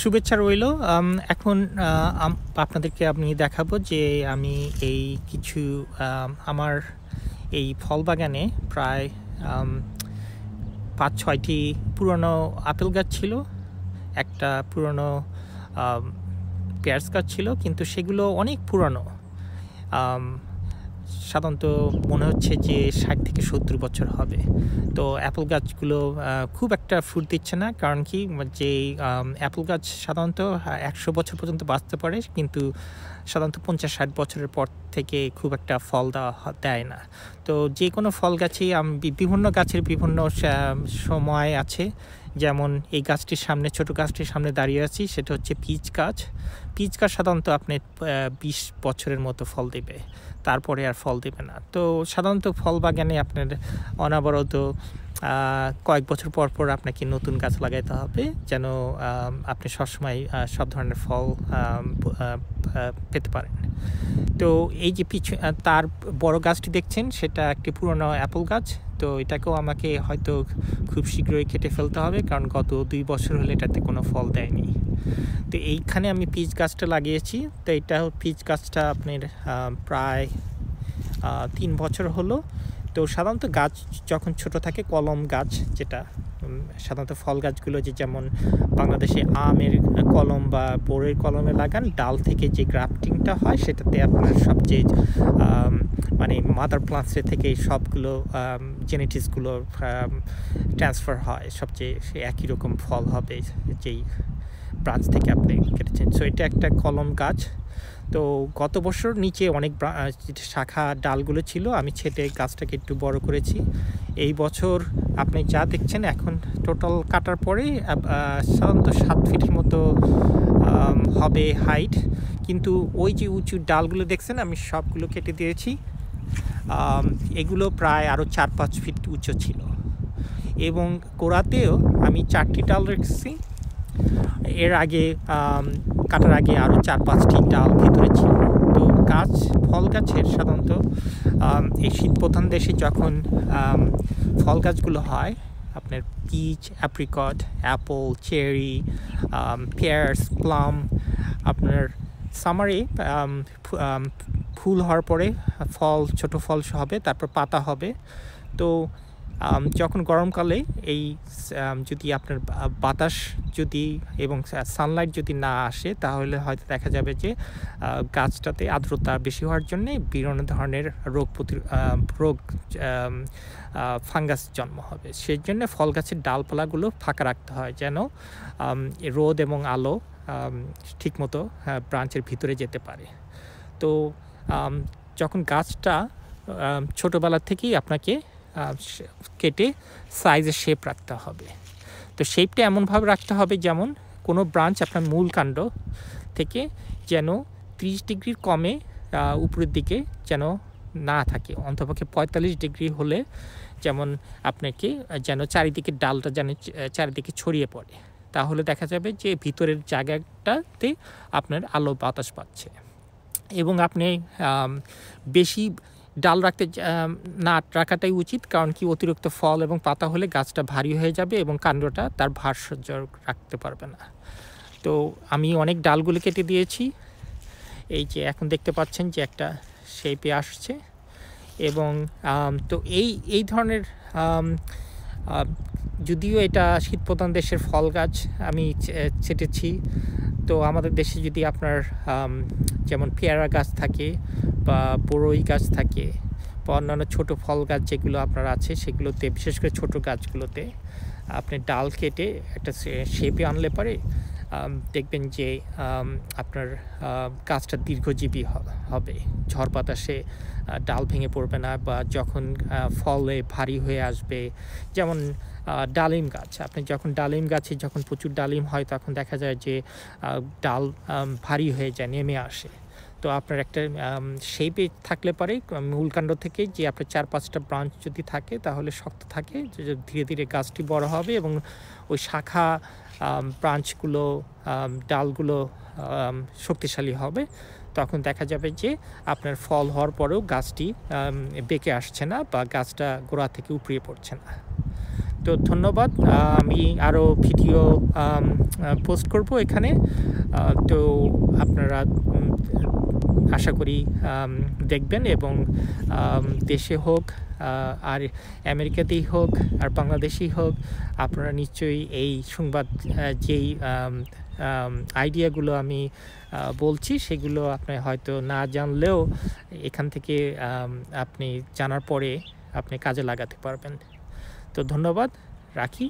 শুভেচ্ছা রইল। এখন আপনাদেরকে আমি দেখাবো যে আমি এই কিছু আমার এই ফল বাগানে প্রায় ৫-৬টি পুরনো আপেল গাছ ছিল, একটা পুরনো পেয়ার্স গাছ ছিল, কিন্তু সেগুলো অনেক পুরনো। সাধারণত মনে হচ্ছে যে ৬০ থেকে ৭০ বছর হবে। তো অ্যাপল গাছগুলো খুব একটা ফ্রুট দিচ্ছে না, কারণ কি যে অ্যাপল গাছ সাধারণত ১০০ বছর পর্যন্ত বাঁচতে পারে, কিন্তু সাধারণত ৫০-৬০ বছরের পর থেকে খুব একটা ফল দেয় না। তো যে কোনো ফল গাছেই বিভিন্ন গাছের বিভিন্ন সময় আছে। যেমন এই গাছটির সামনে, ছোট গাছটির সামনে দাঁড়িয়ে আছি, সেটা হচ্ছে পিচ গাছ। পিচ গাছ সাধারণত আপনি ২০ বছরের মতো ফল দেবে, তারপরে আর ফল দেবে না। তো সাধারণত ফল বাগানে আপনার অনবরত কয়েক বছর পর পর আপনাকে নতুন গাছ লাগাইতে হবে, যেন আপনি সবসময় সব ধরনের ফল পেতে পারেন। তো এই যে তার বড় গাছটি দেখছেন, সেটা একটি পুরনো অ্যাপল গাছ। তো এটাকেও আমাকে হয়তো খুব শীঘ্রই কেটে ফেলতে হবে, কারণ গত ২ বছর হলে এটাতে কোনো ফল দেয়নি। তো এইখানে আমি পিচ গাছটা লাগিয়েছি। তো এটা পিচ গাছটা আপনার প্রায় ৩ বছর হলো। তো সাধারণত গাছ যখন ছোট থাকে, কলম গাছ, যেটা সাধারণত ফল গাছগুলো যেমন বাংলাদেশে আমের কলম বা বোরের কলমে লাগান, ডাল থেকে যে গ্রাফটিংটা হয়, সেটাতে আপনার সবচেয়ে মানে মাদার প্লান্টসের থেকে সবগুলো জেনেটিক্সগুলো ট্রান্সফার হয়, সবচেয়ে একই রকম ফল হবে যেই ব্রাঞ্চ থেকে আপনি কেটেছেন। সো এটা একটা কলম গাছ। তো গত বছর নিচে অনেক শাখা ডালগুলো ছিল, আমি ছেটে গাছটাকে একটু বড় করেছি। এই বছর আপনি যা দেখছেন এখন টোটাল কাটার পরে সাধারণত ৭ ফিটের মতো হবে হাইট, কিন্তু ওই যে উঁচু ডালগুলো দেখছেন আমি সবগুলো কেটে দিয়েছি। এগুলো প্রায় আরও ৪-৫ ফিট উঁচু ছিল, এবং গোড়াতেও আমি ৪টি ডাল রেখেছি। এর আগে কাটার আগে আরও ৪-৫টি ডাল ভিতরে ছিল। তো ফল গাছের সাধারণত এই শীতপ্রধান দেশে যখন ফল গাছগুলো হয়, আপনার peach, apricot, apple, cherry, pears, plum, আপনার সামারে ফুল হওয়ার পরে ছোট ফল হবে, তারপর পাতা হবে। তো যখন গরমকালে এই যদি আপনার বাতাস এবং সানলাইট যদি না আসে, তাহলে হয়তো দেখা যাবে যে গাছটাতে আর্দ্রতা বেশি হওয়ার জন্যে বিভিন্ন ধরনের রোগ ফাঙ্গাস জন্ম হবে। সেই জন্য ফল গাছের ডালপালাগুলো ফাঁকা রাখতে হয়, যেন রোদ এবং আলো ঠিকমতো ব্রাঞ্চের ভিতরে যেতে পারে। তো যখন গাছটা ছোটোবেলা থেকেই আপনাকে কেটে সাইজের শেপ রাখতে হবে। তো শেপটা এমনভাবে রাখতে হবে যেমন কোনো ব্রাঞ্চ আপনার মূল কাণ্ড থেকে যেন 30 ডিগ্রির কমে উপরের দিকে যেন না থাকে, অন্তপক্ষে 45 ডিগ্রি হলে যেমন আপনাকে যেন চারিদিকে ডালটা যেন চারিদিকে ছড়িয়ে পড়ে, তাহলে দেখা যাবে যে ভিতরের জায়গাটাতে আপনার আলো বাতাস পাচ্ছে। এবং আপনি বেশি ডাল রাখাটাই উচিত, কারণ কি অতিরিক্ত ফল এবং পাতা হলে গাছটা ভারী হয়ে যাবে এবং কাণ্ডটা তার ভারসাম্য রাখতে পারবে না। তো আমি অনেক ডালগুলো কেটে দিয়েছি। এই যে এখন দেখতে পাচ্ছেন যে একটা শেপে আসছে। এবং তো এই ধরনের যদিও এটা শীতপ্রধান দেশের ফল গাছ আমি ছেটেছি, তো আমাদের দেশে যদি আপনার যেমন পেয়ারা গাছ থাকে বা বড়ই গাছ থাকে বা অন্যান্য ছোটো ফল গাছ যেগুলো আপনার আছে, সেগুলোতে বিশেষ করে ছোটো গাছগুলোতে আপনি ডাল কেটে একটা শেপে আনলে পরে দেখবেন যে আপনার গাছটা দীর্ঘজীবী হবে, ঝড় বাতাসে ডাল ভেঙে পড়বে না, বা যখন ফলে ভারী হয়ে আসবে। যেমন ডালিম গাছ, আপনি যখন ডালিম গাছে যখন প্রচুর ডালিম হয়, তখন দেখা যায় যে ডাল ভারী হয়ে যায়, নেমে আসে। তো আপনার একটা শেপে থাকলে পরে মূল কাণ্ড থেকে যে আপনার 4-5টা ব্রাঞ্চ যদি থাকে, তাহলে শক্ত থাকে, ধীরে ধীরে গাছটি বড় হবে এবং ওই শাখা ব্রাঞ্চগুলো ডালগুলো শক্তিশালী হবে। তখন দেখা যাবে যে আপনার ফল হওয়ার পরেও গাছটি বেঁকে আসছে না বা গাছটা গোড়া থেকে উপড়িয়ে পড়ছে না। তো ধন্যবাদ। আমি আরও ভিডিও পোস্ট করব এখানে। তো আপনারা আশা করি দেখবেন, এবং দেশে হোক আর আমেরিকাতেই হোক আর বাংলাদেশেই হোক, আপনারা নিশ্চয়ই এই সংবাদ যেই আইডিয়াগুলো আমি বলছি সেগুলো আপনি হয়তো না জানলেও এখান থেকে আপনি জানার পরে আপনি কাজে লাগাতে পারবেন। তো ধন্যবাদ, রাখি।